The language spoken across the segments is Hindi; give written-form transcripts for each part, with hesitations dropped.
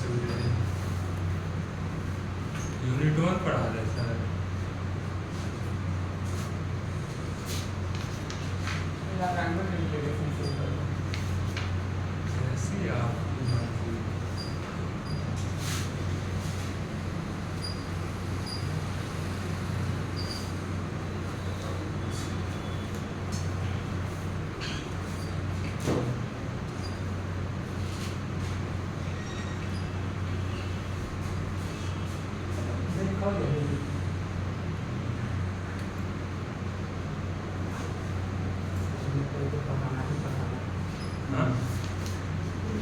डिफरेंशिएबिलिटी यूनिट 1 पढ़ा रहे सर। कैसी आपकी मर्जी।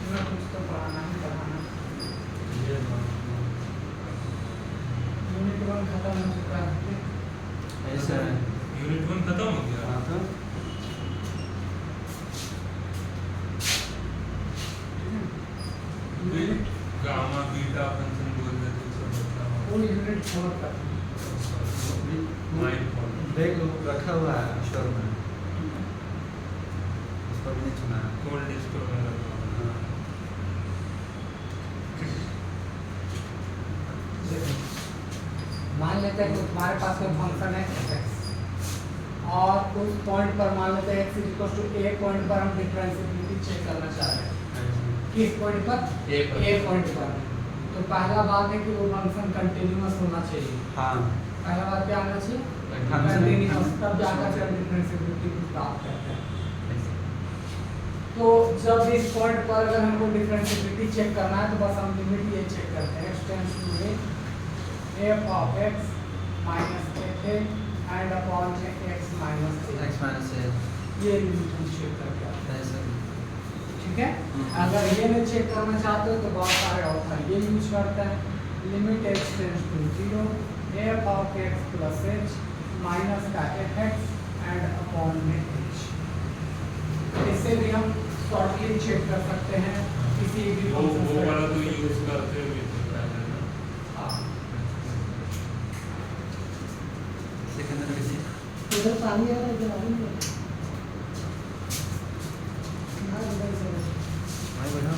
हाँ कुछ तो पढ़ाना ही पढ़ाना। ये यूनिट 1 खत्म हो चुका है। ऐसा है। यूनिट 1 खत्म हो गया। हाँ तो यूनिट गामा बीटा फंक्शन बोल रहे थे सब बताओ। वो यूनिट 4 का माय फॉल्ट। बैग रखा हुआ है स्टोर में, उस पर नहीं सुना है। कोल्ड स्टोर में रखा हुआ है। हाँ। मान लेते हैं कि तुम्हारे पास कोई फंक्शन है fx और उस पॉइंट पर मान लेते हैं x a पॉइंट पर हम डिफरेंशिएबिलिटी चेक करना चाह रहे हैं। किस पॉइंट पर? A पर। a पॉइंट पर। तो पहला बात है कि वो फंक्शन कंटीन्यूअस होना चाहिए। हाँ पहला बात क्या होना चाहिए? Function कंटीन्यूअस, तब जाकर हम डिफरेंशिएबिलिटी को प्राप्त करते हैं। तो जब इस पॉइंट पर अगर हमको डिफरेंशिएबिलिटी चेक करना है तो बस हम लिमिट ये चेक करते हैं x tends to f of x minus fa and upon x minus a। x minus है ये लिमिट हम चेक करके आते हैं। ऐसा। ठीक है। अगर ये नहीं चेक करना चाहते हो तो बहुत सारे ऑप्शन ये यूज करते हैं। Limit x tends to 0 f of x plus h minus का fx and upon में h। इससे भी हम शॉर्टली चेक कर सकते हैं किसी भी वो फंक्शन वाला तो यूज करते हुए थे पहले ना। हाँ। सेकंड में किसी इधर पानी आ रहा है, इधर आने दो। हाँ, इधर से बैठो। भाई बैठो।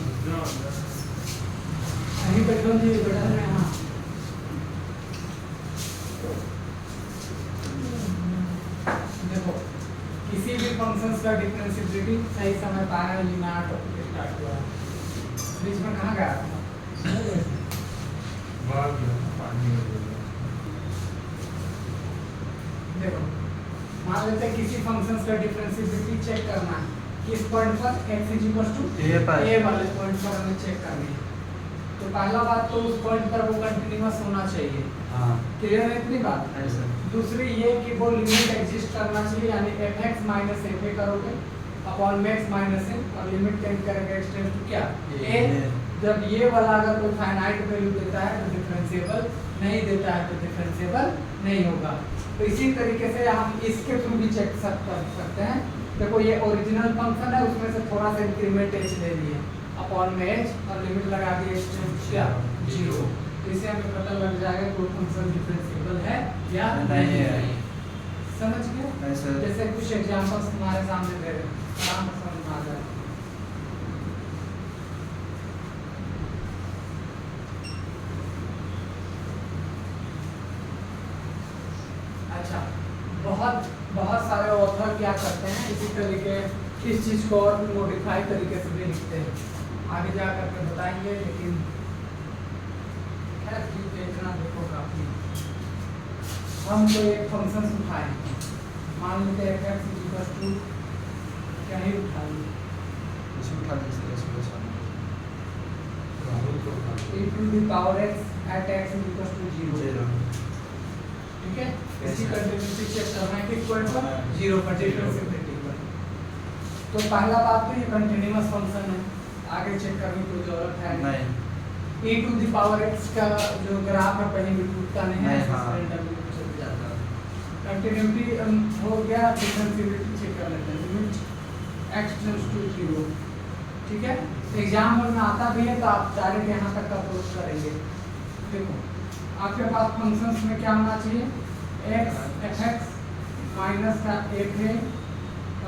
यहीं बैठो जी, बैठा रहे हैं। हाँ। देखो किसी भी फंक्शंस का डिफरेंशिएबिलिटी सही समय पर आया लिमिट स्टार्ट हुआ है। बीच में कहाँ गया था? भाग गया पानी में डूब गया। देखो मान लेते हैं किसी फंक्शंस का डिफरेंशिएबिलिटी चेक करना है। किस पॉइंट पर? x = A पर। a वाले पॉइंट पर हमें चेक करनी है। तो पहला बात तो उस पॉइंट पर वो कंटीन्यूअस होना चाहिए। हाँ क्लियर है इतनी बात? ऐसा। दूसरी ये कि वो लिमिट एग्जिस्ट करना चाहिए, यानी fx माइनस fa करोगे अपॉन max माइनस a और लिमिट टेंड करेगा x टेंड्स टू क्या? a। जब ये वाला अगर कोई फाइनाइट वैल्यू देता है तो डिफरेंशिएबल, नहीं देता है तो डिफरेंशिएबल नहीं होगा। तो इसी तरीके से हम इसके थ्रू भी चेक कर सकते हैं। देखो ये ओरिजिनल फंक्शन है, उसमें से थोड़ा सा इंक्रीमेंट h ले लिए अपॉन में h और लिमिट लगा दी h टेंड्स टू क्या? 0। तो इससे हमें पता लग जाएगा कोई फंक्शन डिफरेंशिएबल है या नहीं है। समझ गए? ऐसा। जैसे कुछ एग्जांपल्स तुम्हारे सामने दे रहे हैं, आराम से समझ में आ जाए। अच्छा, बहुत बहुत सारे ऑथर क्या करते हैं इसी तरीके इस चीज को और मॉडिफाई तरीके से भी लिखते हैं, आगे जा करके बताएंगे। लेकिन खैर ठीक देखना, देखो काफी हम तो एक फंक्शन उठाए, मान लेते हैं f = क्या ही उठा ली इसे उठा दीजिए इसको e to the power x at x = 0। ठीक है, इसी कंटिन्यूटी चेक करना है किस पॉइंट पर? 0 पर, डिफरेंशिएबिलिटी पर। तो पहला बात तो ये कंटीन्यूअस फंक्शन है, आगे चेक करने की जरूरत है नहीं। e to the power x का जो ग्राफ है कहीं भी टूटता नहीं है, हाँ। रैंडमली चल जाता है। कंटिन्यूटी हो गया, डिफरेंशिएबिलिटी चेक कर लेते हैं। Limit x tends to 0। ठीक है, एग्जाम में आता भी है तो आप डायरेक्ट यहाँ तक अप्रोच करेंगे। देखो आपके पास फंक्शंस में क्या होना चाहिए? x fx माइनस का fa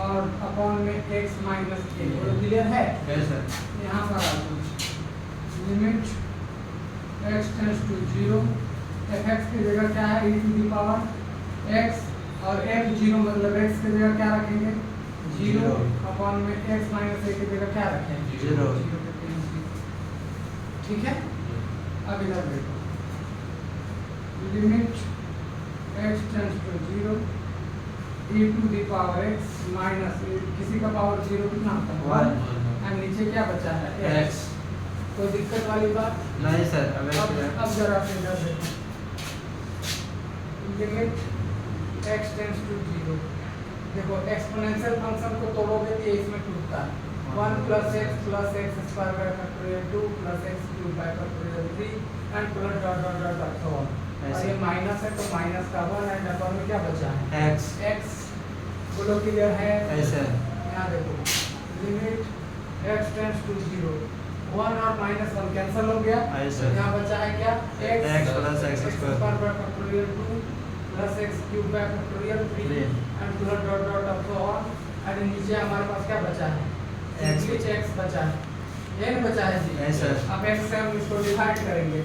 और अपॉन में x माइनस a। क्लियर है? कैसे? यहाँ पर limit x tends to 0, fx की जगह क्या है e to the power x, और f 0 मतलब x की जगह क्या रखेंगे 0 अपॉन में x माइनस a की जगह क्या रखेंगे 0। ठीक है। अब इधर देखो limit x tends to 0 e to the power x minus किसी का पावर 0 कितना होता है 1, और नीचे क्या बचा है x। कोई दिक्कत वाली बात नहीं सर। अब जरा से इधर देखो लिमिट x टेंड्स टू 0, देखो एक्सपोनेंशियल फंक्शन को तोड़ोगे तो ये इसमें टूटता है 1 plus x square by factorial 2 plus x cube by factorial 3 and plus dot dot dot dot so on. और ये माइनस है तो माइनस का 1 एंड अपर में क्या बचा है x। बोलो क्लियर है ऐसे यहाँ देखो लिमिट x टेंड्स टू 0, 1 और माइनस 1 कैंसिल हो गया, ऐसे यहाँ बचा है क्या x plus x square by factorial 2 plus x cube by factorial 3 and plus dot dot dot so on. And नीचे हमारे पास क्या बचा है x बचा है, ये नहीं बचा है जी ऐसे। अब x से हम इसको डिवाइड करेंगे,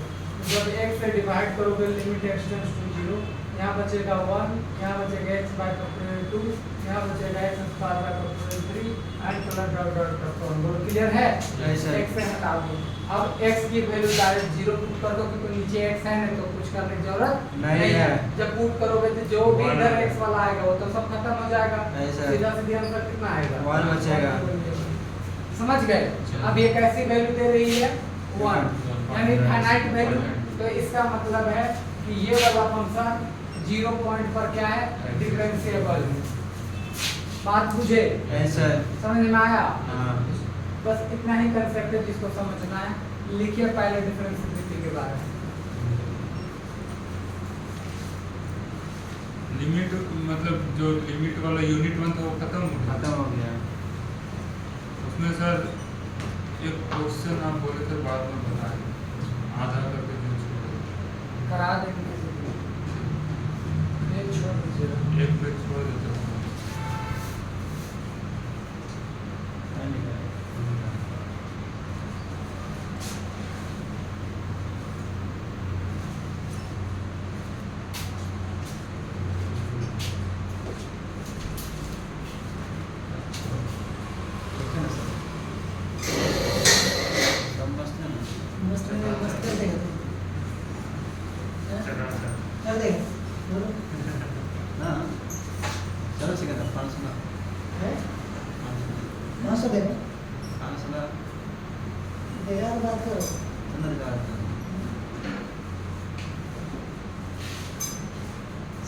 जब x से डिवाइड करोगे लिमिट x टेंड्स टू 0, यहाँ बचेगा 1, यहाँ बचेगा x बाय फैक्टोरियल 2, यहाँ बचेगा x square by factorial 3 and plus dot dot dot on. बोलो क्लियर है x से हटा दो। अब x की वैल्यू डायरेक्ट 0 पुट कर दो क्योंकि नीचे x है नहीं तो कुछ करने की जरूरत नहीं है। जब पुट करोगे तो जो भी इधर x वाला आएगा वो तो सब खत्म हो जाएगा, नहीं सर। सीधा सीधा आंसर कितना आएगा 1 बचेगा। समझ गए। अब ये कैसी वैल्यू दे रही है 1, यानी फाइनाइट वैल्यू। तो इसका मतलब है कि ये वाला फंक्शन 0 पॉइंट पर क्या है डिफरेंशिएबल है। बात बुझे ऐसे समझ में आया। हाँ बस इतना ही कंसेप्ट है जिसको समझना है। लिखिए पहले डिफरेंशिएबिलिटी के बारे में। लिमिट मतलब जो लिमिट वाला यूनिट 1 था वो खत्म हो गया। उसमें सर एक क्वेश्चन आप बोले थे बाद में बताएं, आधा करके करा देंगे, एक छोड़ दीजिएगा, एक पेज छोड़ देते हैं।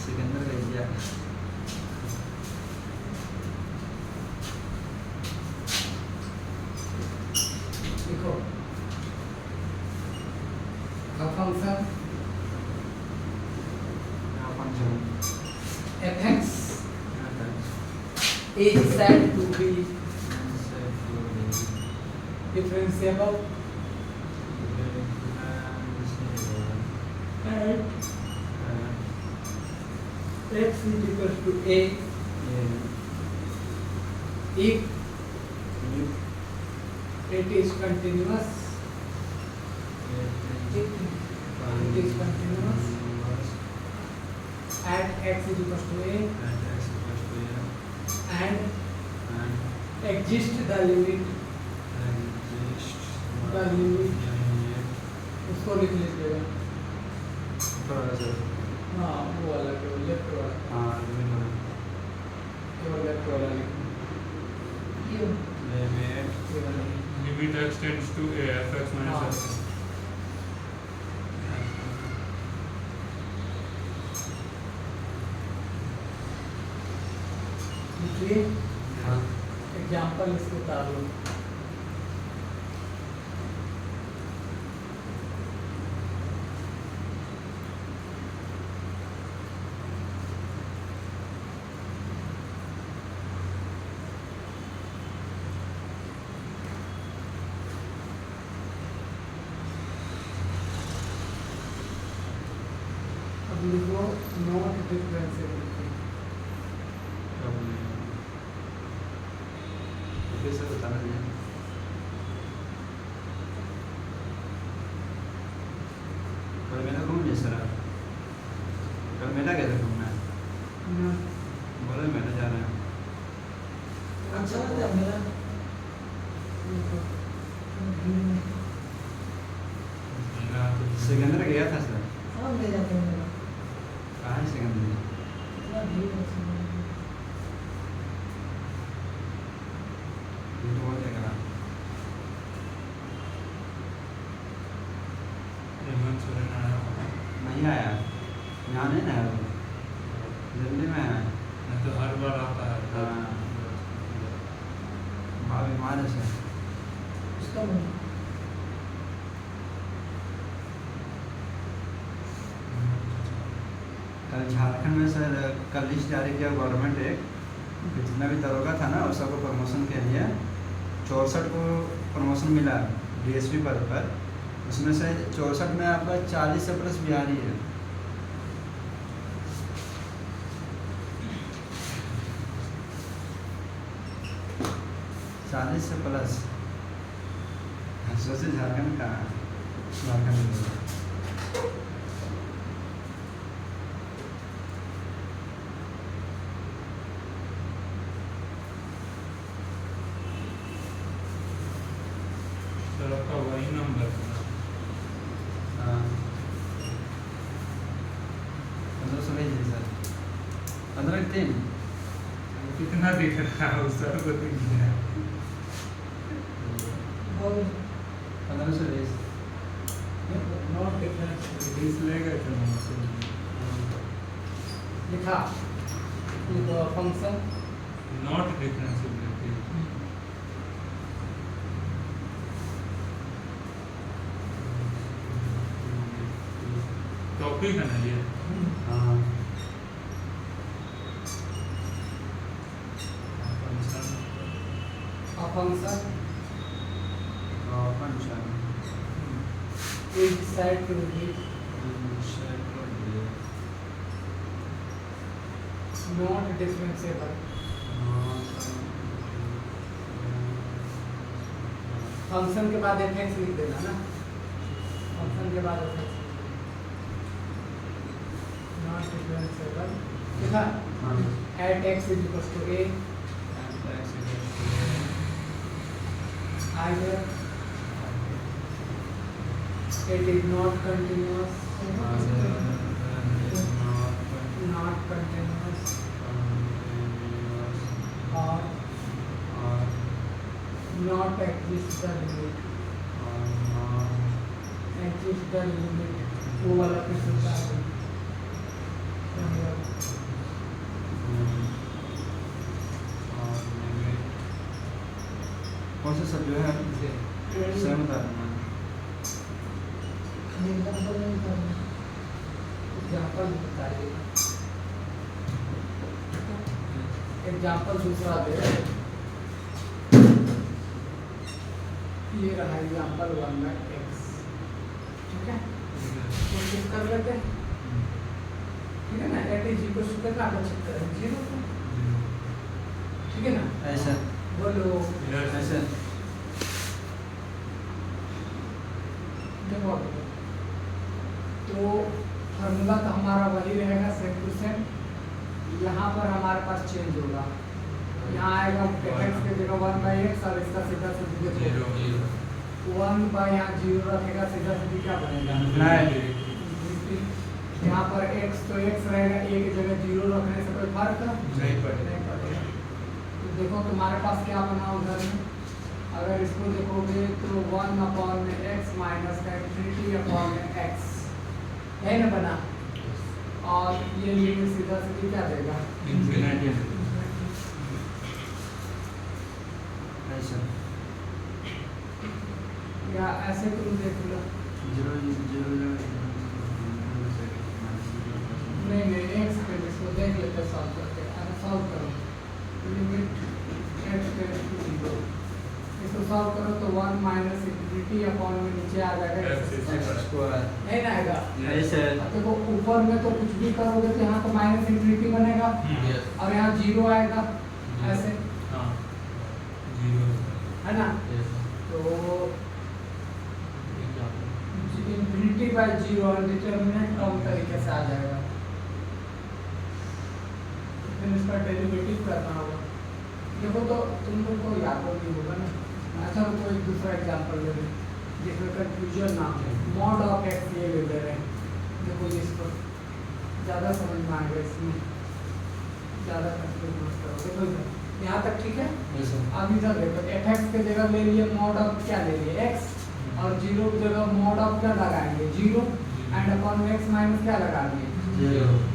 सिकंदर का दिया देखो function fx is said to be differentiable and x is equal to a if it is continuous, if it is continuous at x is equal to a and exist the limit उसको लिख लीजिएगा। हाँ वो वाला केवल लेफ्ट वाला, केवल लेफ्ट वाला लिखो। Limit x tends to a f(x minus f)। लिखिए एग्जाम्पल इसको उतार लो। अब लिखो नॉट डिफरेंशिएबिलिटी। कैसे बताना है सिकंदर गया था सर। सब ले जाते हैं मेरा कहाँ है सिकंदर? इतना भीड़ है इसमें। ये तो बहुत जगह हेमंत सोरेन आया होगा। नहीं आया, यहाँ नहीं ना आया वो। दिल्ली में है। नहीं तो हर बार आता है। हाँ। बाबा बीमार है सर। उसका नहीं कल झारखंड में सर कल लिस्ट जारी किया गवर्नमेंट एक, कि जितना भी दरोगा था ना उस सबको प्रमोशन के लिए 64 को प्रमोशन मिला डीएसपी पद पर। उसमें से 64 में आपका 40 से प्लस बिहारी है। चालीस से प्लस। सोचिए झारखंड का, झारखंड में सर आपका वही नंबर है। 1500 भेजिए सर। 15 कितना दिख रहा है उस सर को दिख गया। और 1520 नॉट डिफरेंस रिलीज लेगा क्या हमसे? लिखा ये तो फंक्शन नॉट डिफरेंशिएबिलिटी। टॉपिक है ना ये। हाँ function function is said to be not differentiable. Function के बाद एफएक्स लिख देना ना, फंक्शन के बाद एफएक्स नॉट डिफरेंशिएबल लिखा at x is equal to a either it is not continuous not continuous or not exist the limit exist the limit वो वाला फिर से बता दो कौन सा सब जो है सर बता देना। एग्जांपल नहीं करना एग्जांपल बताइए एग्जांपल दूसरा दे ये रहा एग्जांपल 1 में x ठीक है कोशिश कर लेते हैं ठीक है ना एट इज इक्वल टू कितना का चेक करें 0 ठीक है ना ऐसा बोलो ऐसा देखो तो फार्मूला तो हमारा वही रहेगा सेम टू सेम। यहाँ पर हमारे पास चेंज होगा, यहाँ आएगा x की जगह 1/x और इसका सीधा सीधा 1 यहाँ 0 रखेगा सीधा सीधी क्या बनेगा यहाँ पर x तो x रहेगा, a की जगह 0 रखने से कोई फर्क नहीं पड़ेगा। तो देखो तुम्हारे पास क्या बना उधर में, अगर इसको देखोगे तो 1/x माइनस का इंफिनिटी अपॉन x है ना बना, और ये लिमिट सीधा सीधी क्या देगा इंफिनिटी। ऐसा या ऐसे तुम देख लो 0 नहीं x पे इसको देख लेते सॉल्व करके, अगर सॉल्व करो लिमिट x टेंड्स टू 0 इसको सॉल्व करो तो 1 माइनस इंफिनिटी अपॉन में नीचे आ जाएगा x स्क्वायर नहीं ना आएगा। ऐसे देखो ऊपर में तो कुछ भी करोगे तो यहाँ तो माइनस इंफिनिटी बनेगा और यहाँ 0 आएगा ऐसे हाँ 0 है ना, तो इंफिनिटी बाय 0 अनडिटरमिनेट टर्म तरीके से आ जाएगा, फिर इसका डेरिवेटिव करना होगा। देखो तो तुम लोग को याद नहीं होगा ना। अच्छा कोई दूसरा एग्जांपल ले लें जिसमें कंफ्यूजन ना हो। मॉड ऑफ एक्स ये ले रहे हैं, देखो इसको ज़्यादा समझ में आएगा, इसमें ज़्यादा कंफ्यूज मत करो। देखो इधर यहाँ तक ठीक है। अब इधर देखो एफ एक्स के जगह ले लिए मॉड ऑफ क्या ले लिए एक्स, और जीरो की जगह मॉड ऑफ क्या लगाएंगे zero, and upon x minus क्या लगा दिए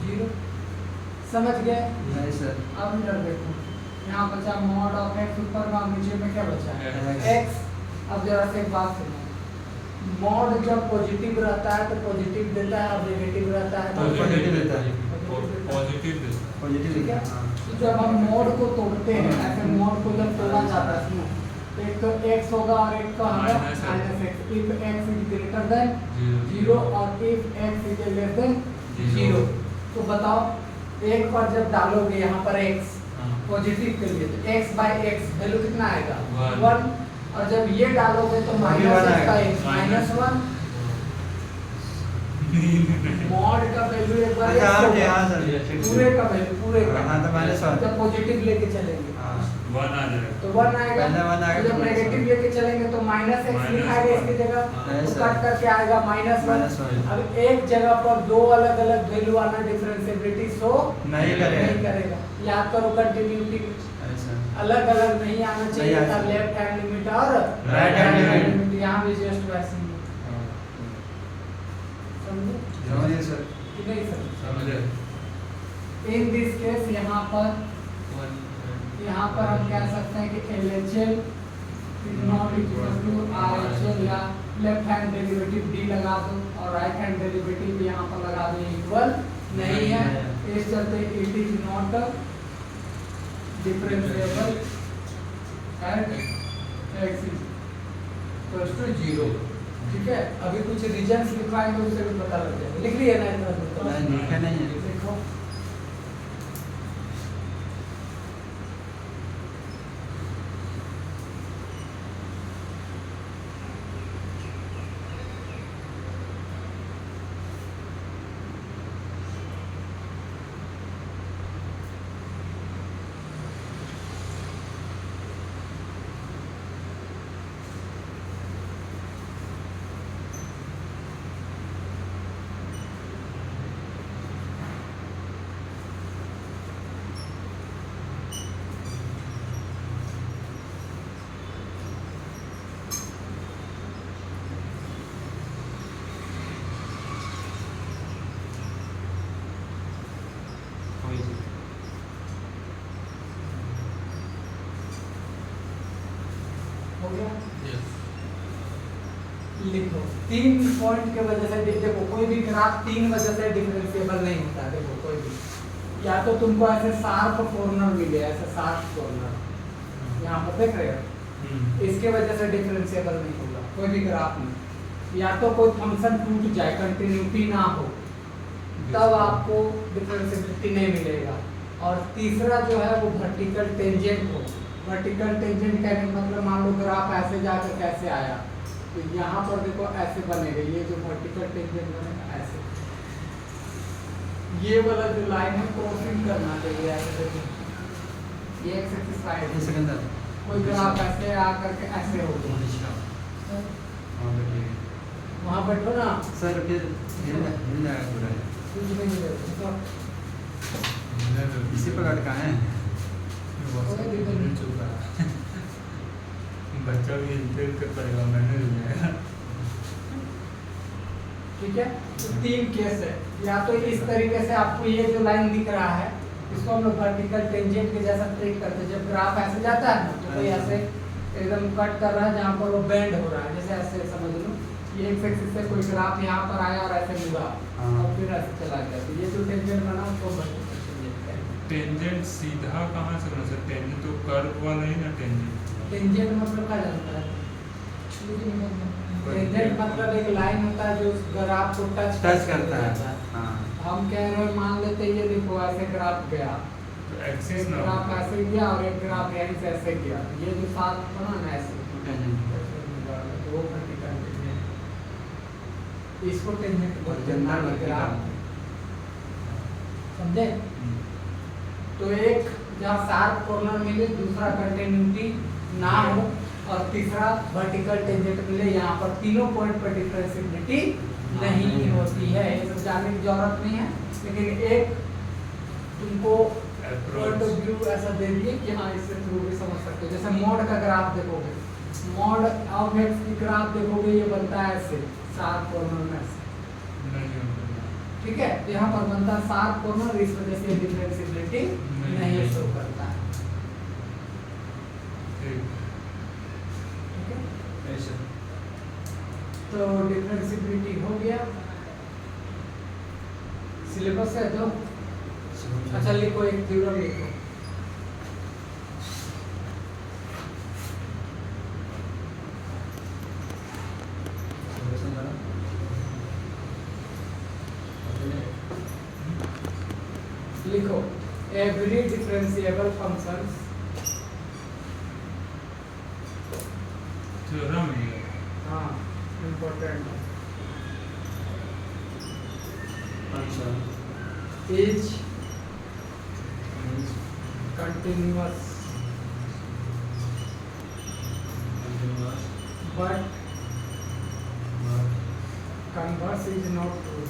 जीरो। समझ गए? नहीं सर। अब इधर देखो यहाँ बचा मॉड ऑफ एक्स ऊपर का, नीचे में क्या बचा एक्स। अब जरा से एक बात सुनो, मॉड जब पॉजिटिव रहता है तो पॉजिटिव देता है, और नेगेटिव रहता है तो पॉजिटिव देता है। पॉजिटिव ठीक है। तो जब हम मॉड को तोड़ते हैं, ऐसे मॉड को जब तोड़ा जाता है इसमें, तो एक तो x होगा और एक का होगा minus X. If x is greater than zero और if x is less than zero. तो बताओ एक पर जब डालोगे यहाँ पर x पॉजिटिव के लिए, तो x बाई एक्स वैल्यू कितना आएगा 1, और जब ये डालोगे तो माइनस x माइनस 1। मॉड का वैल्यू एक बार पूरे का वैल्यू पूरे का, हाँ तो माइनस 1 जब पॉजिटिव लेके चलेंगे 1 आ जाएगा, तो 1 आएगा। पहले 1 आएगा, जब नेगेटिव लेके चलेंगे तो माइनस एक्स लिखाएंगे इसकी जगह, तो कट करके आएगा माइनस 1। अब एक जगह पर दो अलग अलग वैल्यू आना डिफरेंशिएबिलिटी शो नहीं करेगा। याद करो कंटिन्यूटी अलग अलग नहीं आना चाहिए था, लेफ्ट हैंड लिमिट और राइट हैंड लिमिट। यहाँ भी जस्ट वैसे ही समझे? समझिए सर। कि नहीं समझे? इन दिस केस यहाँ पर हम कह सकते हैं कि LHL इज नॉट इक्वल टू RHL, या लेफ्ट हैंड डेरिवेटिव D लगा दो और राइट हैंड डेरिवेटिव यहाँ पर लगा दो इक्वल नहीं है। इस चलते it is not differentiable at x equal to 0। ठीक है। अभी कुछ रीजंस लिखवाएंगे उससे भी पता लग जाएगा। लिख लिया ना इतना? नहीं लिखा नहीं है। देखो हो गया। लिखो 3 पॉइंट के वजह से देखो कोई भी ग्राफ 3 वजह से डिफरेंशिएबल नहीं होता। देखो कोई भी, या तो तुमको ऐसे शार्प कॉर्नर मिले, ऐसे शार्प कॉर्नर यहाँ पर देख रहे हो, इसके वजह से डिफरेंशिएबल नहीं होगा कोई भी ग्राफ में। या तो कोई फंक्शन टूट जाए, कंटिन्यूटी ना हो, तब आपको डिफरेंशिएबिलिटी नहीं मिलेगा। और तीसरा जो है वो वर्टिकल टेंजेंट हो। वर्टिकल टेंजेंट कहने का मतलब मान लो ग्राफ ऐसे जाकर कैसे आया, तो यहाँ पर देखो ऐसे बनेगा, ये जो वर्टिकल टेंजेंट बनेगा ऐसे, ये वाला जो लाइन है क्रॉसिंग करना चाहिए ऐसे। देखो ये एक्स एक्सिस साइड इसके अंदर कोई ग्राफ ऐसे आ करके ऐसे हो गया, वहाँ बैठो ना सर फिर हिल जाएगा पूरा। कुछ नहीं मिलेगा। इसी प्रकार का है। बच्चा भी इंटरेस्ट कर पाएगा, मैंने भी जाएगा। ठीक है। तो 3 केस है, या तो इस तरीके से आपको ये जो लाइन दिख रहा है इसको हम लोग वर्टिकल टेंजेंट के जैसा ट्रीट करते हैं। जब ग्राफ ऐसे जाता है ना, तो कोई ऐसे एकदम कट कर रहा है जहाँ पर वो बेंड हो रहा है, जैसे ऐसे समझ लो ये एक्स एक्सिस से कोई ग्राफ यहाँ पर आया और ऐसे मुड़ा और फिर ऐसे चला गया, तो ये जो टेंजेंट बना उसको वर्टिकल टेंजेंट कहते हैं। टेंजेंट सीधा कहाँ से बना सकते? टेंजेंट तो कर्व वाला ही ना टेंजेंट। टेंजेंट मतलब क्या जानता है? टेंजेंट मतलब एक लाइन होता है जो उस ग्राफ को टच करता है। हाँ। हम कह रहे हैं मान लेते ये देखो ऐसे ग्राफ गया, तो एक्सिस ना ग्राफ ऐसे गया और एक ग्राफ यहीं से ऐसे गया, ये जो साथ बना ना ऐसे, वो वर्टिकल टेंजेंट, इसको टेंजेंट बोलते हैं ग्राफ। समझे? तो एक जहाँ शार्प कॉर्नर मिले, दूसरा कंटिन्यूटी ना हो, और तीसरा वर्टिकल टेंजेंट मिले। यहाँ पर तीनों पॉइंट पर डिफरेंशिएबिलिटी नहीं होती है, ये सब जानने की जरूरत नहीं है, लेकिन एक तुमको पॉइंट ऑफ व्यू ऐसा दे दिए कि हाँ इससे थ्रू भी समझ सकते हो। जैसे मोड का ग्राफ देखोगे, मोड ऑफ एक्स की ग्राफ देखोगे, ये बनता है ऐसे शार्प कॉर्नर में ऐसे, ठीक है, यहाँ पर बनता है शार्प कॉर्नर, इस वजह से डिफरेंशिएबिलिटी नहीं शो करता है, ठीक है। ऐसे तो डिफरेंशिएबिलिटी हो गया, सिलेबस है तो अच्छा लिखो, एक थ्योरम लिखो। लिखो एवरी डिफरेंशिएबल फंक्शंस थ्योरम है। हाँ important is continuous but converse is not true.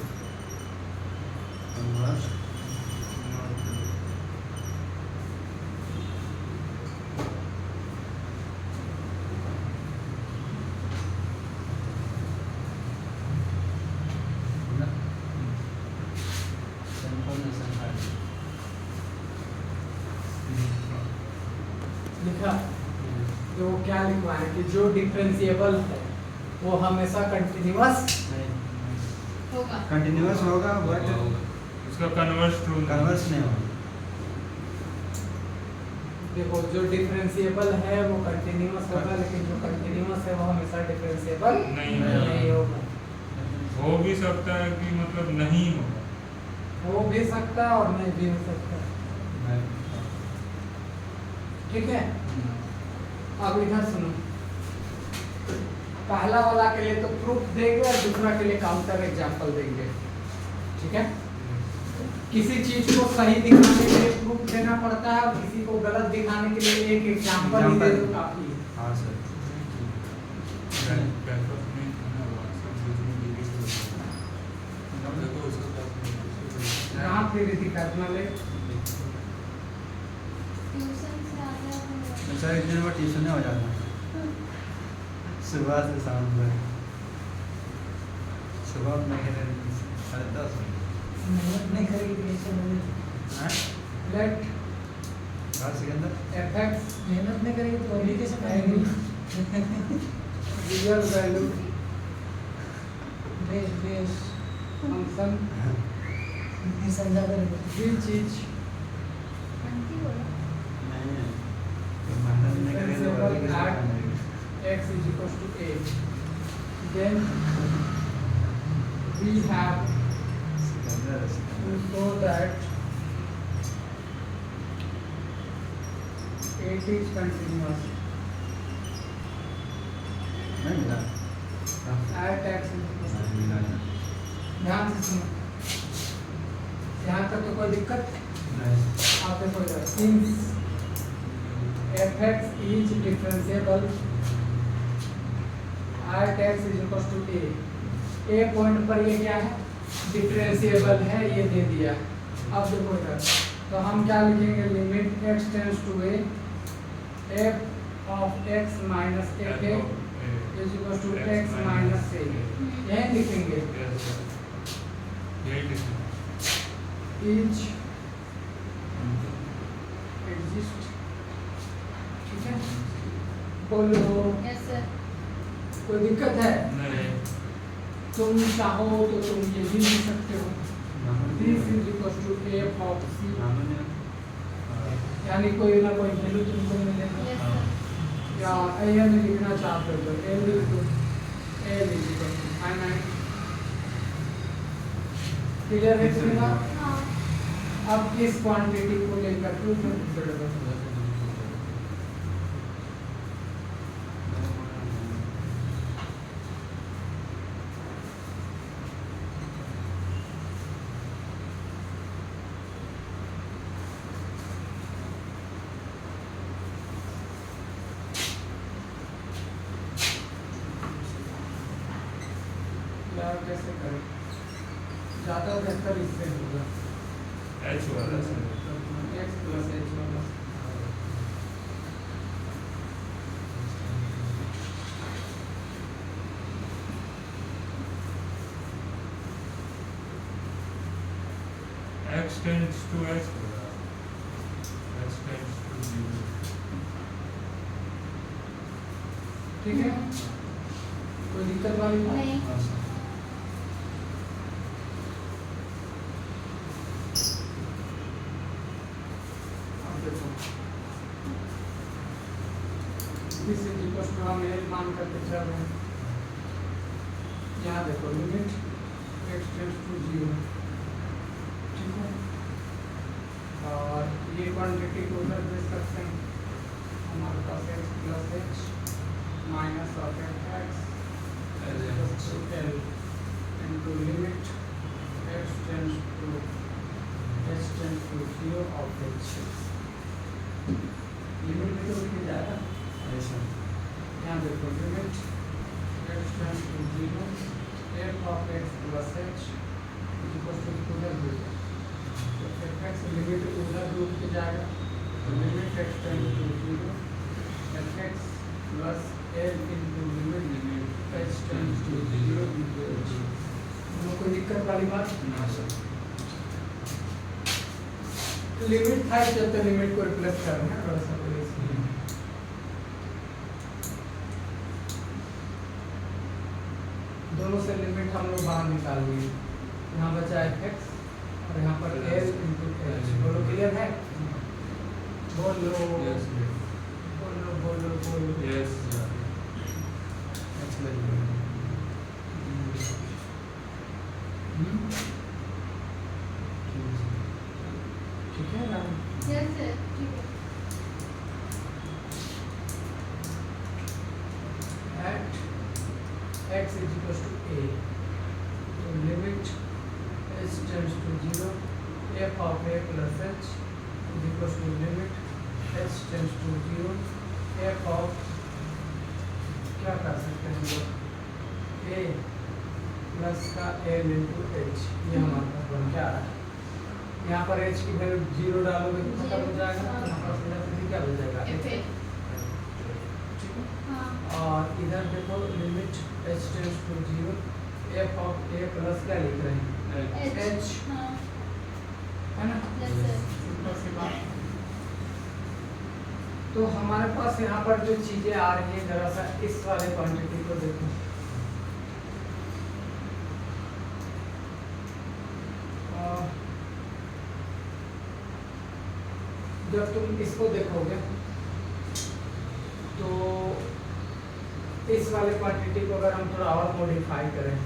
लिखा तो क्या लिखवा है कि जो डिफरेंशिएबल है वो हमेशा कंटिन्यूअस होगा। कंटिन्यूअस होगा बट उसका कन्वर्स ट्रू कन्वर्स नहीं होगा। देखो जो डिफरेंशिएबल है वो कंटिन्यूअस होगा, लेकिन जो कंटिन्यूअस है वो हमेशा डिफरेंशिएबल नहीं होगा। हो भी सकता है कि मतलब नहीं होगा, हो भी सकता है और नहीं भी हो सकता है, ठीक है। अब इधर सुनो, पहला वाला के लिए तो प्रूफ देंगे और दूसरा के लिए काउंटर एग्जांपल देंगे, ठीक है। किसी चीज को सही दिखाने के लिए प्रूफ देना पड़ता है और किसी को गलत दिखाने के लिए एक एग्जांपल ही दे दो काफी है। हाँ सर। कहाँ फिर दिखाना ले ट्यूशन से आता है सर एक दिन में ट्यूशन हो जाता सुबह से शाम तक, सुबह में 10:30 मेहनत नहीं करेगी कैसे मिले लेट सेकंड एफएक्स मेहनत नहीं करेगी तो अभी कैसे पाएंगे real value base base function ये समझा करेंगे ये चीज आंटी बोलो। नहीं तो मेहनत नहीं करेंगे तो अभी कैसे पाएंगे? x is equals to a, then we have to show that it is continuous नहीं मिला at x is equals to नहीं मिला ध्यान से सुनो, यहाँ तक तो कोई दिक्कत नहीं आप देखो इधर since fx is differentiable at x is equals to a point पर ये क्या है डिफरेंशिएबल है, ये दे दिया। अब देखो इधर तो हम क्या लिखेंगे, limit x tends to a f of x minus f a is equals to x minus a, यही लिखेंगे each exist, ठीक है। बोलो यस सर। कोई दिक्कत है? नहीं तुम चाहो तो तुम ये भी लिख सकते हो this is equals to f of c, यानी कोई ना कोई वैल्यू तुमको मिलेगा। Yes sir. या ये में लिखना चाहते हो तो l is equal to finite, clear है तुम्हें? हाँ। अब इस क्वांटिटी को लेकर के उसमें कंसिडर क्या कैसे करें, ज़्यादा बेहतर इससे होगा एच वाला सर x प्लस एच वाला। x टेंड्स टू h होगा, x टेंड्स टू 0। ठीक है, कोई दिक्कत वाली बात? नहीं। हाँ सर। अब देखो दिस इज इक्वल टू हम एल मान करके चल रहे हैं। यहाँ देखो लिमिट x टेंड्स टू 0, ठीक है, और ये क्वांटिटी को उधर दे सकते हैं, हमारे पास x plus H minus of x equals to L into limit x tends to 0 of h। Limit में तो लिखा जाएगा, ऐसा यहाँ देखो limit x tends to 0 f of x plus h equals to उधर भी तो fx लिमिट उधर भी उठ के जाएगा, तो limit x tends to 0 fx plus L into limit h tends to 0 into h। कोई दिक्कत वाली बात? ना सर। लिमिट था जब तक लिमिट को रिप्लेस करना है वैसा कोई इसमें दोनों से लिमिट हम लोग बाहर निकाल लिए, यहाँ बचा fx और यहाँ पर L into h। बोलो क्लियर है? बोलो यस बोलो बोलो बोलो यस एच वैल्यू हम्म? ठीक है ना? यस सर, ठीक है। At x is equals to a, so limit h tends to 0 f of a plus h is equals to limit h tends to 0 f of क्या कर सकते हैं हम लोग a प्लस का l into h, ये हमारे पास बन के आ रहा है। यहाँ पर h की वैल्यू 0 डालोगे तो खत्म हो जाएगा, तो यहाँ पर सीधा सीधी क्या हो जाएगा F है। ठीक है। हाँ। और इधर देखो limit h tends to 0 f of a plus क्या लिख रहे हैं H। h, हाँ। है ना? Yes sir. सिंपल सी बात। तो हमारे पास यहाँ पर जो चीजें आ रही है जरा सा इस वाले क्वांटिटी को देखो, जब तुम इसको देखोगे तो इस वाले क्वांटिटी को अगर हम थोड़ा और मॉडिफाई करें,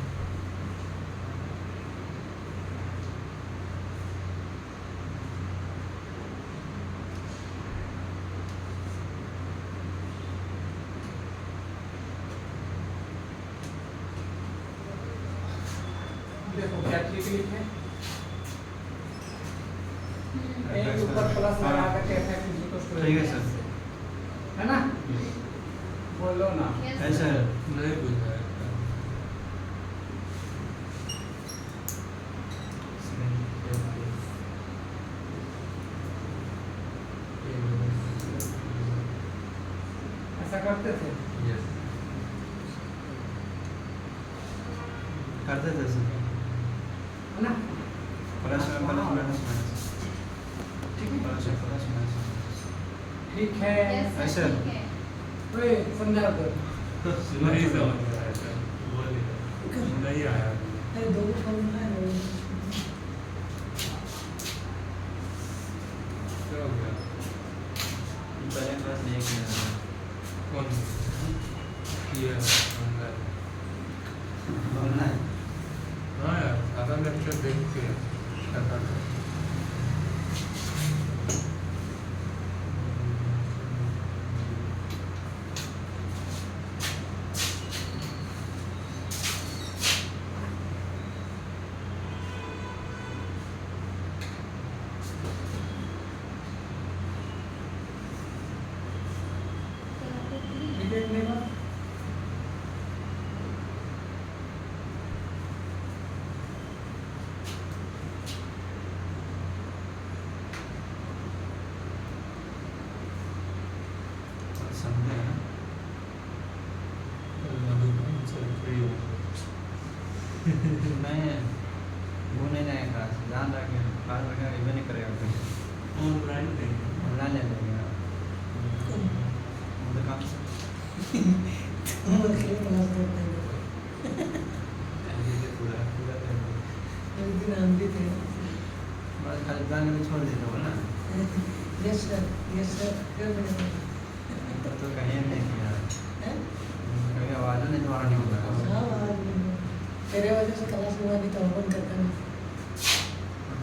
देखो क्या ठीक लिखे एक ऊपर प्लस लगा करके fx is equals to ठीक है सर। है ना? बोलो ना। यस ऐसा सर। है। नहीं बुझाएगा ऐसा करते थे? यस करते थे सर। है ना? प्लस में प्लस माइनस माइनस ठीक है? प्लस में प्लस माइनस। ठीक है। यस सर, ऐसा। ठीक है। ओए समझा दो। नहीं समझ में आया सर, बोलिए नहीं आया अरे दो समझा है ना? क्या हो गया पहले क्लास नहीं किया कौन ये अंदर बोलना है। हाँ यार आधा लेक्चर देख के करता था ठीक है कि नहीं बात? नहीं वो नहीं रहेगा ध्यान रखें बात रखें इवन नहीं करेगा कोई ऑनलाइन देंगे ऑनलाइन ले लेगा वो तो काम से तुम अकेले क्लास करते हो पूरा पूरा करना एक दिन हम भी थे बस खाली प्लान करके छोड़ देते हो ना यस सर फिर मैंने तब तो कहीं नहीं किया हैं कभी आवाज़ नहीं तुम्हारा नहीं होगा हाँ तेरे वजह से क्लास में अभी तो ओपन करता नहीं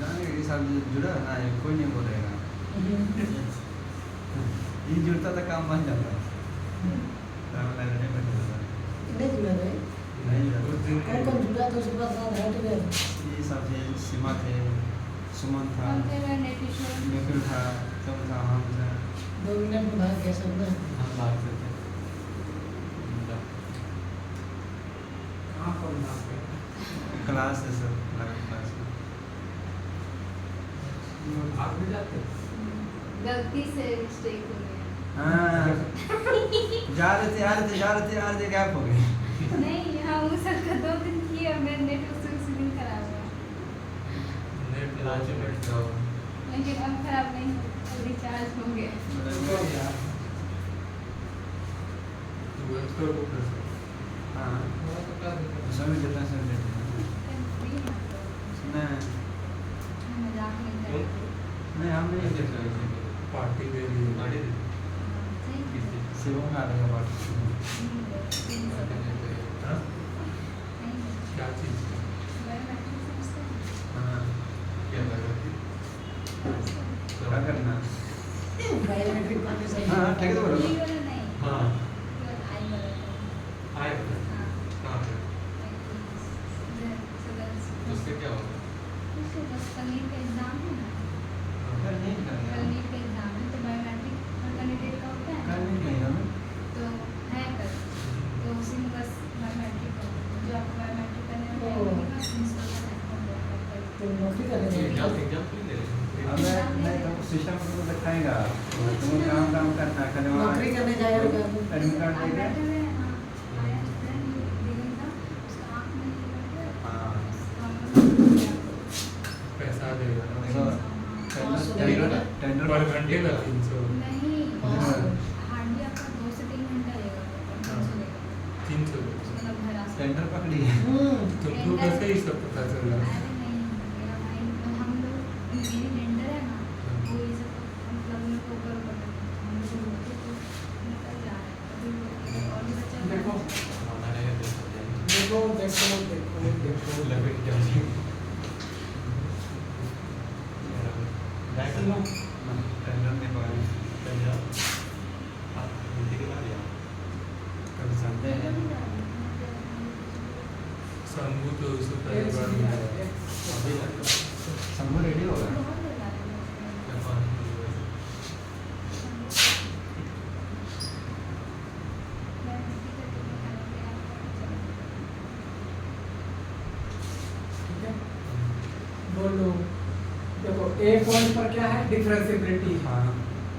जाने के साथ जुड़ा है ना ये कोई नहीं बोलेगा ये जुड़ता तो काम बन जाता काम नहीं बन जाता नहीं जुड़ा रहे नहीं जुड़ा उस दिन कौन कौन जुड़ा तो उसके बाद साथ हट गए ये सब थे सीमा थे सुमन था कौन थे मैं नेट इशू निखिल था तुम था हम थे 2 मिनट में भाग गया सब ना हम भाग से थे कहाँ पर नाम है? क्लास है सब अलग क्लास में भाग भी जाते हैं? गलती से मिस्टेक हो गया हाँ जा रहे थे गैप हो गए नहीं हाँ वो सबका 2 दिन किया मैं नेट उसी दिन खराब हुआ नेट लॉन्च में जाओ लेकिन अब खराब नहीं रिचार्ज हो गया तो यार, वेब पर बुक कर सकते हाँ वो तो कर देते हैं। उसमें भी जितना सब लेते हैं नहीं मजाक नहीं कर रही नहीं हम नहीं देख रहे थे पार्टी दे रही है सही शिवों का आएगा बात हाँ? क्या चीज़ हाँ क्या लगा क्या करना बायोमेट्रिक करके सही हाँ ठीक है तो बोलो हाँ आए हाँ कहाँ पे उससे क्या होगा कल नीट का एग्जाम है ना कल नहीं करना कल नीट का एग्जाम है तो बायोमेट्रिक कैंडिडेट का होता है कल नहीं कहीं हमें तो है कल तो उसी में बस बायोमेट्रिक का जो आपको बायोमेट्रिक करने में टाइम लगेगा प्रिंसिपल का टाइम तो नौकरी करने एग्जाम जाएगी एग्जाम क्यों ले रहे हमें नहीं तो सिस्टम को दिखाएगा तुम काम करना करने नौकरी करने जाएगा तो एडमिट कार्ड आप लेके बैठे हुए हैं हाँ आया स्टूडेंट दिल्ली का उसका आँख में नहीं हाँ पैसा देगा टेंडर पर घंटे का 300 नहीं हाँ। हार्डली आपका 2 से 3 घंटा लगेगा हाँ। 300 मतलब घर आ सकते टेंडर पकड़ी है तुमको कैसे ही सब पता चल रहा है अरे नहीं मेरा भाई हम लोग मेरी टेंडर है ना वो ये सब मतलब उन लोग को ऊपर ऊपर हम लोग को बोलते तो निकल जा रहा है अभी और भी बच्चा देखो हमारे यहाँ देखो देखो देखो देखो लपेट क्या सुनो टेंडर नहीं पकड़ी कभी समझे नहीं शंभू तो उससे एक पहले बार सेकंड, मिला एक अभी शंभू रेडी होगा ठीक है बोलो देखो ए पॉइंट पर क्या है डिफरेंशिएबिलिटी हाँ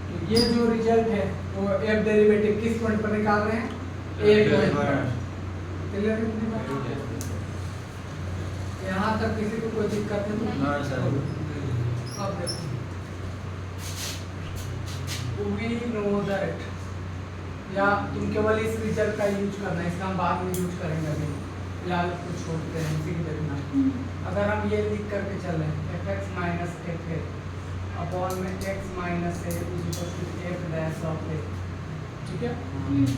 तो ये जो रिजल्ट है वो एफ डेरिवेटिव किस पॉइंट पर निकाल रहे हैं ए पॉइंट पर क्लियर है अपनी बात? यहाँ तक किसी को कोई दिक्कत नहीं ना सर अब देखो we know that या तुम केवल इस रिजल्ट का यूज करना है इसका हम बाद में यूज करेंगे अभी फिलहाल कुछ छोड़ते हैं इसी की देखना अगर हम ये लिख करके चल रहे हैं F X minus F A upon में X minus A F dash of A ठीक है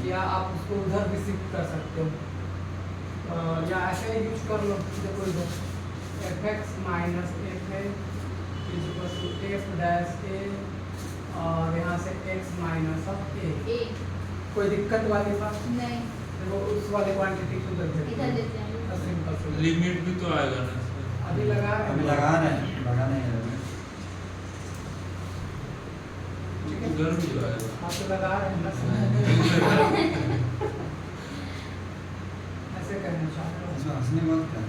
या आप उसको उधर भी शिफ्ट कर सकते हो या ऐसे ही यूज कर लो देखो इधर F X minus F A F dash A और यहाँ से x माइनस ऑफ ए कोई दिक्कत वाली बात नहीं देखो उस वाले क्वांटिटी को उधर इधर देते हैं सिंपल से लिमिट भी तो आएगा ना अभी लगा है अभी लगाना है ठीक है उधर भी आएगा आप तो लगा रहे हैं ना ऐसे करना चाहते हो इसमें हंसने मत कर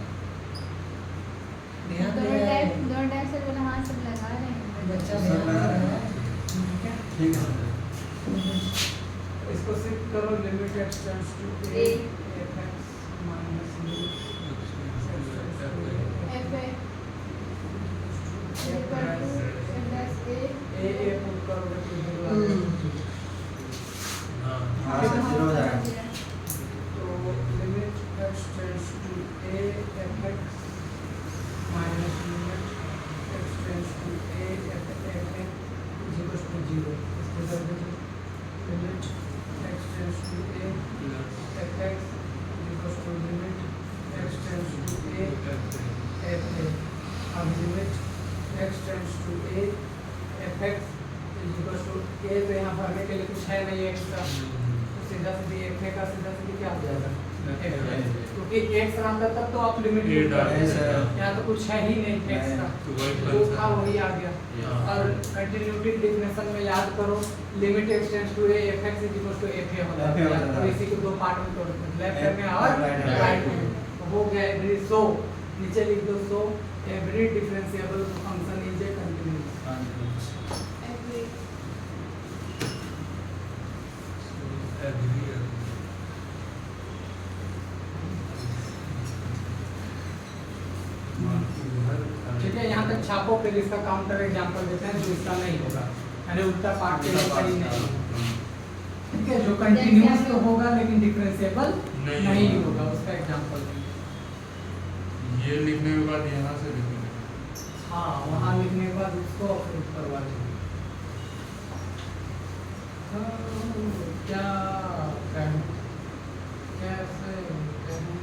ध्यान दे दोनों रहा है टाइप दोनों टाइप से बोला हाँ सब लगा रहे हैं बच्चा सब ध्यान दे लगा रहा है ठीक है ठीक है सर इसको शिफ्ट करो limit x tends to a a f x minus b FA अब limit x tends to a fx is equal to a पे यहाँ भरने के लिए कुछ है नहीं x का तो सीधा सीधी FA का सीधा सीधी क्या हो जाएगा FA क्योंकि x रहता तब तो आप लिमिट A डालते हैं। यहाँ तो कुछ है ही नहीं x का तो वही जो फंक्शन। था वही आ गया और कंटिन्यूटी डेफिनेशन में याद करो limit x tends to a fx is equal to FA हो जाता FA हो है जाता तो है। इसी को दो पार्ट में तोड़ लेफ्ट में और Right में। राइट में हो गया एवरी सो नीचे लिख दो so every differentiable function is a continuous Agree. ठीक है यहाँ तक छापो फिर इसका काउंटर एग्जांपल देते हैं जो इसका नहीं होगा यानी उल्टा पार्ट के लिए सही नहीं ठीक है जो कंटीन्यूअस तो होगा लेकिन डिफरेंशिएबल नहीं नहीं होगा। होगा उसका एग्जांपल ये लिखने के बाद यहाँ से लिखने हाँ वहाँ लिखने के बाद उसको फिर ऊपर वाले क्या कहें कैसे कहें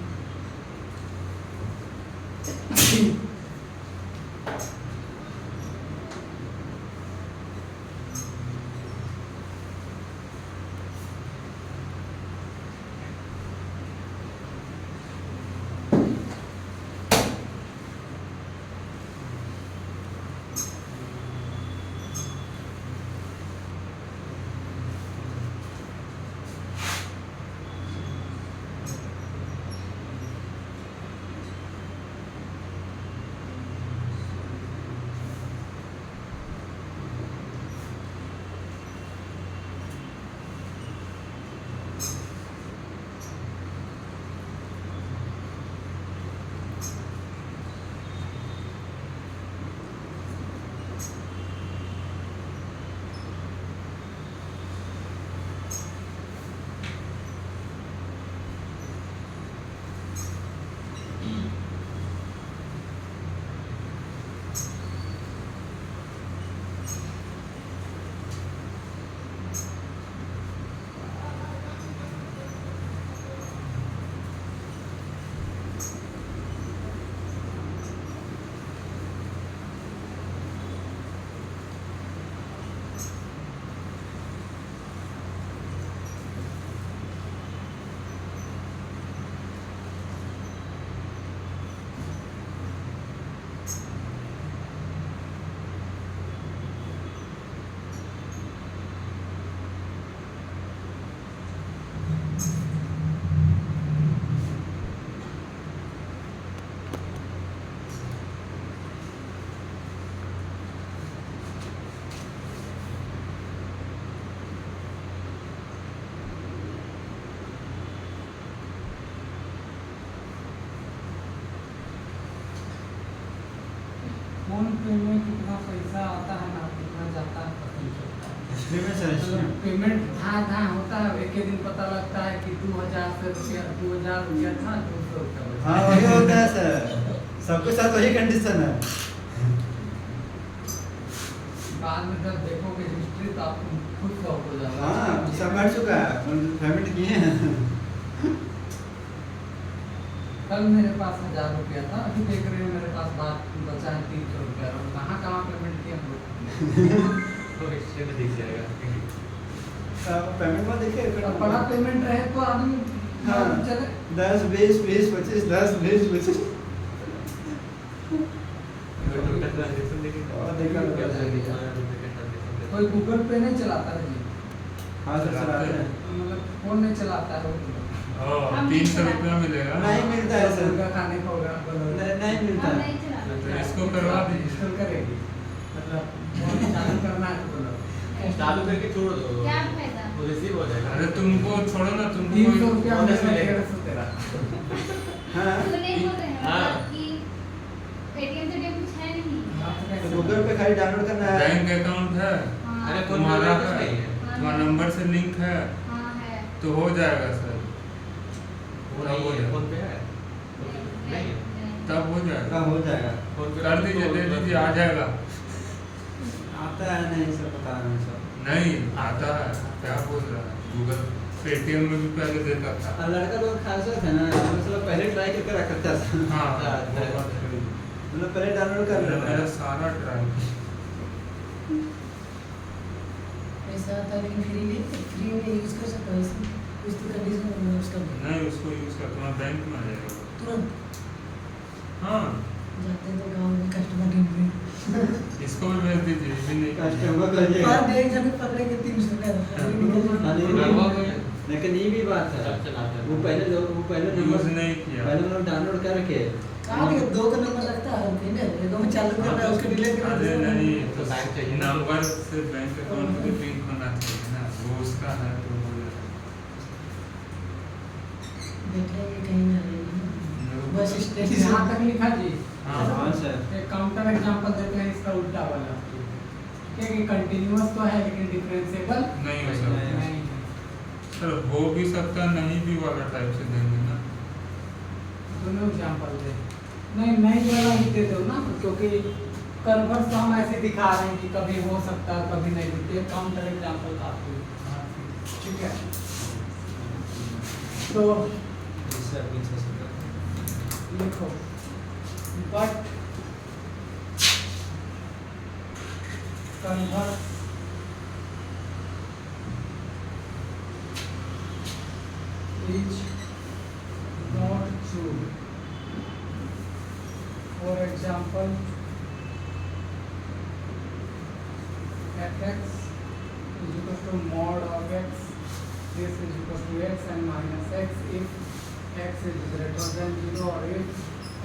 फोन पे में कितना पैसा आता है ना कितना जाता है पता नहीं चलता है। इसलिए मैं सर मतलब पेमेंट धा धा होता है एक ही दिन पता लगता है कि 2000 से रुपया 2000 रुपया था 200 रुपया बचा। हाँ वही होता है सर सबके साथ वही कंडीशन है बाद में जब देखोगे हिस्ट्री तो आपको खुद शौक हो जाएगा हाँ सब कर चुका है पेमेंट किए हैं कल मेरे पास 1000 रुपया था अभी देख रहे हो मेरे पास बात बचा है 300 रुपया और कहाँ कहाँ पेमेंट किया हम लोग तो हिस्ट्री में दिख जाएगा सब पेमेंट में देखिए और बड़ा पेमेंट रहे तो आदमी हाँ। चले 10 20 20 25 10 20 25 टोटल ट्रांजैक्शन देखेंगे और देखा तो क्या पता चल गया। ट्रांजैक्शन कोई गूगल पे नहीं चलाता है जी हाँ सर चलाते हैं मतलब फोन नहीं चलाता है वो 300 रुपया मिलेगा नहीं मिलता है सर मुर्गा खाने का होगा नहीं मिलता हम है नहीं चलाते। तो इसको करवा दीजिए इंस्टॉल करेगी मतलब फोन चालू करना है तो बोलो चालू करके छोड़ दो क्या फायदा? वो रिसीव हो जाएगा अरे तुमको छोड़ो ना तुमको 300 रुपया बोनस मिलेगा मिलेगा। 150 तेरा हाँ तो नहीं बोल रहे हैं हाँ। मतलब कि पेटीएम से कुछ है नहीं। तो गूगल पे खाली डाउनलोड करना है बैंक अकाउंट है हाँ अरे फोन तुम्हारा पे कुछ है नहीं है तुम्हारा नंबर से लिंक है हाँ है। तो हो जाएगा सर वो नहीं है फोन पे है नहीं है तब हो जाएगा का हो जाएगा फोन पे कर दीजिए दे दीजिए आ जाएगा आता है नहीं सर पता नहीं सर नहीं आता है क्या बोल रहा है गूगल पेटीएम में भी पहले देता था और लड़का लोग खास थे ना मतलब पहले ट्राई करके रखा था हाँ हाँ, वो बात है। मतलब पहले डाउनलोड कर मेरा लेना। सारा ट्राई ऐसा था लेकिन फ्री में यूज कर सकता है इसमें कुछ तो कंडीशन है उसका भी। नहीं उसको यूज करता हूँ बैंक में आ जाएगा वो। तुरंत हाँ जाते हैं तो गाँव में कस्टमर टीम में इसको भी भेज दीजिए ये भी नहीं कस्टमर करिए पर बैंक जब पकड़ेंगे 300 का लेकिन ये भी बात है सब चलाते हैं। वो पहले यूज नंबर नहीं किया पहले नंबर डाउनलोड करके कहाँ के 2 का नंबर लगता है ओके ना एक में चालू करना है उसको डिलीट करना अरे है। नहीं तो बैंक चाहिए। नंबर से बैंक अकाउंट में लिंक होना चाहिए ना वो उसका है तो हो जाएगा। देखेंगे कहीं ना कहीं बस स्टेट यहाँ तक लिखा जी। हाँ हाँ सर एक काउंटर एग्जांपल देते हैं इसका उल्टा वाला। ठीक है कि कंटीन्यूअस तो है लेकिन डिफरेंशिएबल नहीं हो सकता नहीं है। सर हो भी सकता नहीं भी वाला टाइप से देंगे ना दोनों एग्जांपल दे। नहीं वाला ही दे दो ना क्योंकि कन्वर्स तो हम ऐसे दिखा रहे हैं कि कभी हो सकता है कभी नहीं होती है। काउंटर एग्जांपल काफी है। ठीक है तो सर पीछे से लिखो but converse is not true. For example, fx is equal to mod of x, this is equal to x and minus x if x is greater than 0 or if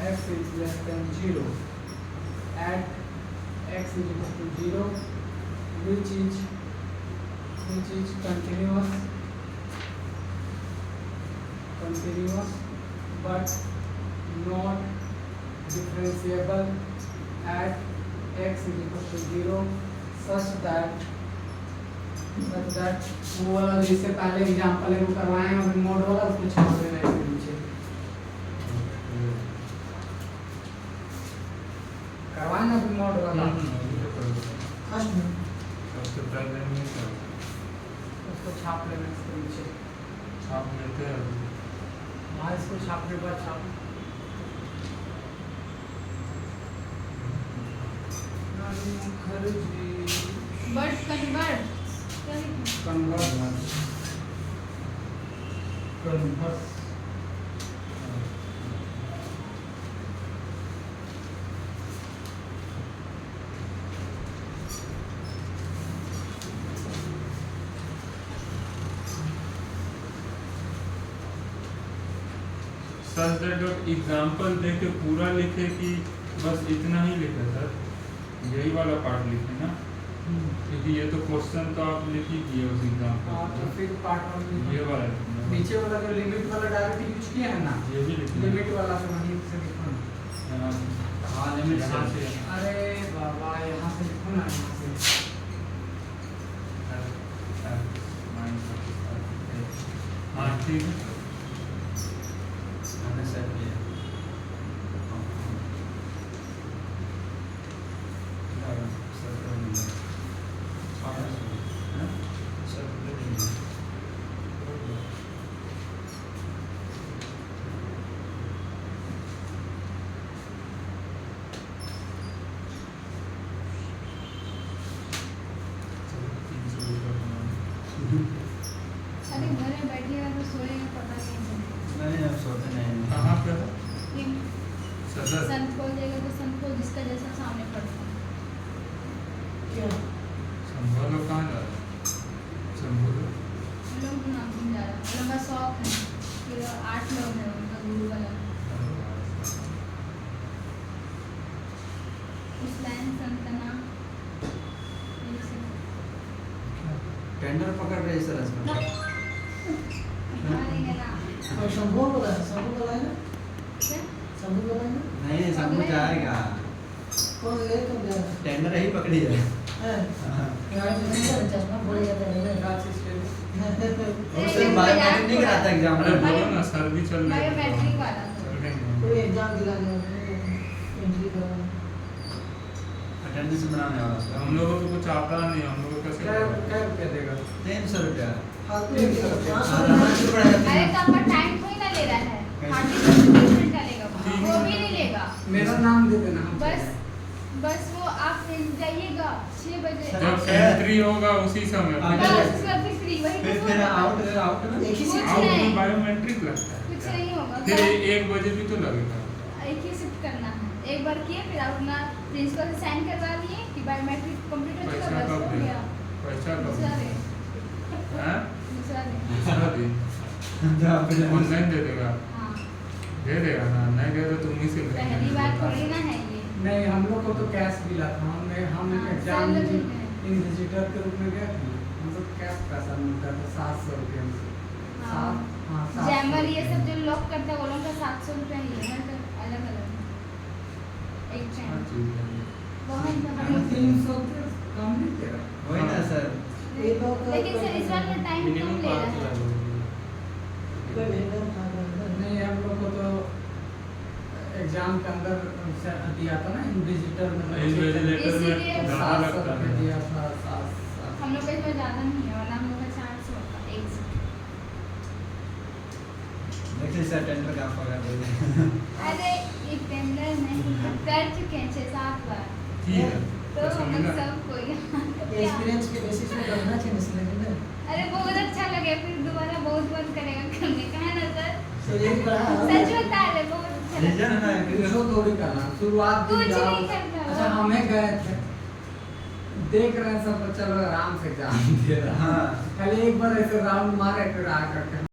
x is less than 0. At x is equal to 0, which is continuous but not differentiable at x is equal to 0 such that वो वाला जिससे पहले एग्जांपल है वो करवाए हैं अभी मोड वाला उसको छोड़ देना है इसके नीचे करवाए ना अभी मोड वाला फर्स्ट में सबसे पहले नहीं कर उसको छाप लेना इसके नीचे छाप लेते हैं अभी हाँ इसको छापने के बाद छाप बट कन्वर्ट क्या लिखा कन्वर्स सर दैट एग्जांपल दे के पूरा लिखे कि बस इतना ही लिखे सर यही वाला पार्ट लिखे ना क्योंकि ये तो क्वेश्चन तो आप लिख ही दिए उस हाँ एग्जांपल तो फिर पार्ट वन ये वाला लिखना। नीचे वाला जो लिमिट वाला डायरेक्ट यूज किया है ना ये भी लिखना लिमिट वाला तो वहीं से लिखो ना यहाँ से। हाँ लिमिट यहाँ से से अरे बाबा यहाँ से लिखो ना यहाँ से हाँ ठीक है मैंने सेट किया अरे घर में बैठिएगा तो सोएगा पता नहीं चलेगा नहीं अब सोते नहीं कहाँ पे है ये सदर संत खोल देगा तो संत खोल जिसका जैसा सामने पड़ता है क्या संभालो कहाँ जा रहे हैं संभालो उन लोग को नाम समझा रहा है उन लोग का शौक है फिर 8 लोग हैं उनका गुरु वाला उस लाइन संतना ये सब टेंडर पकड़ रहे सर हस्बैंड मारेंगे ना और शंभू बोला है ना क्या शंभू बोला है ना नहीं समझ जाएगा कौन ले कौन जाएगा टेंडर ही पकड़ी है हैं गाड़ी में नहीं चलता चश्मा बोल जाता है ना क्लासेस ले और सर बायोमेट्रिक नहीं कराता एग्जाम अरे में बोलो ना सर भी चल रहे हैं बायोमेट्रिक वाला चल रहे हैं कोई एग्जाम दिलाने एंट्री करना अटेंडेंस बनाने वाला सर हम लोगों को कुछ आता नहीं हम लोग कैसे क्या करेंगे? क्या रुपया देगा 300 रुपया फालतू में अरे तो आपका टाइम थोड़ी ना ले रहा है 30 डालेगा वो भी नहीं लेगा मेरा नाम दे देना हम बस बस वो आप जाइएगा 6 बजे जब एंट्री होगा उसी समय बस उसके बाद फिर फ्री वही तो फिर बोल आउट रहा हूँ। आउट ना एक ही कुछ शिफ्ट आउट नहीं। में बायोमेट्रिक लगता है कुछ नहीं होगा फिर बस 1 बजे भी तो लगेगा एक ही शिफ्ट करना है एक बार किए फिर आप अपना प्रिंसिपल से साइन करवा लिए कि बायोमेट्रिक कंप्लीट हो चुका पैसा बस कब हो देगा गया पैसा कब दूसरा देगा दिन हाँ दूसरा दिन दूसरा दिन जहाँ पे ऑनलाइन दे देगा हाँ दे देगा ना नहीं दे तो तुम ही से लेना पहली बार थोड़ी ना है ये नहीं हम लोग को तो कैश मिला था हम हाँ, एग्जाम सब लोग हैं। विजिटर के रूप में गए थे हमको कैश पैसा मिलता था 700 रुपये हाँ। हाँ 700 जैमर ये सब रुपये। जो लॉक करता है वो लोग का 700 रुपया ही है मतलब अलग अलग एक अच्छा टाइम चीज है बहुत हम 300 से कम नहीं दे रहा वही ना सर एक लोग का लेकिन सर इस बार में टाइम कम मिनिमम ले 5 रहा है लगेगा कोई वेंडर था अंदर नहीं हम लोग को तो एग्जाम के अंदर से दिया था ना डिजिटल में इन्विजिलेटर में इसीलिए ज़्यादा लगता है दिया था 700 हम लोग का इसमें ज़्यादा नहीं है वरना हम लोग का 400 होता एक से देखिए सर टेंडर का पकड़ दे अरे ये टेंडर नहीं हम कर चुके हैं 6-7 बार ठीक है तो पैसा हम लोग मिला सब कोई एक्सपीरियंस के बेसिस पे करना चाहिए ना सर ना अरे बहुत अच्छा लगे फिर दोबारा बहुत मन करेगा करने का है ना सर तो यही बड़ा सच बता रहे बहुत अच्छा रीजन लगा है कि इसको थोड़ी करना शुरुआत कुछ दिन जाओ नहीं करना। अच्छा हमें गए थे देख रहे हैं सब चलो आराम से एग्जाम दे रहा हाँ खाली एक बार ऐसे राउंड मारे फिर आ करके